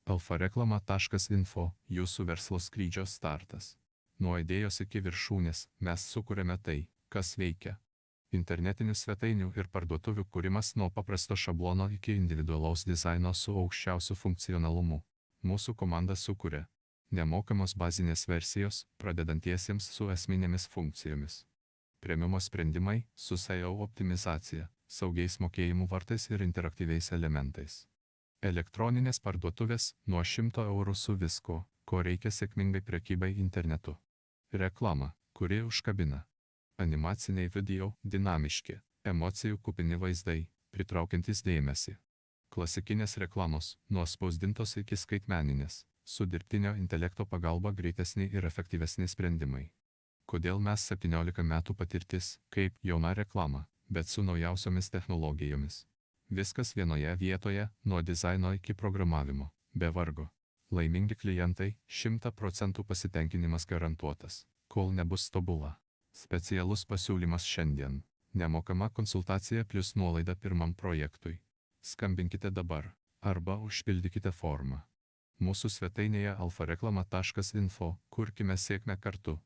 Alfareklama.info – jūsų verslo skrydžio startas. Nuo idėjos iki viršūnės mes sukūrėme tai, kas veikia. Internetinių svetainių ir parduotuvių kūrimas nuo paprasto šablono iki individualaus dizaino su aukščiausiu funkcionalumu. Mūsų komanda sukūrė nemokamos bazinės versijos, pradedantiesiems su esminėmis funkcijomis. Premiumo sprendimai su SEO optimizacija, saugiais mokėjimų vartais ir interaktyviais elementais. Elektroninės parduotuvės nuo 100 eurų su visko, ko reikia sėkmingai prekybai internetu. Reklama, kuri užkabina. Animaciniai video, dinamiški, emocijų kupini vaizdai, pritraukiantys dėmesį. Klasikinės reklamos, nuo spausdintos iki skaitmeninės, su dirbtinio intelekto pagalba greitesni ir efektyvesni sprendimai. Kodėl mes 17 metų patirtis, kaip jauna reklama, bet su naujausiomis technologijomis. Viskas vienoje vietoje, nuo dizaino iki programavimo, be vargo. Laimingi klientai, 100% pasitenkinimas garantuotas, kol nebus tobula. Specialus pasiūlymas šiandien. Nemokama konsultacija plus nuolaida pirmam projektui. Skambinkite dabar, arba užpildykite formą. Mūsų svetainėje alfareklama.info kurkime sėkmę kartu.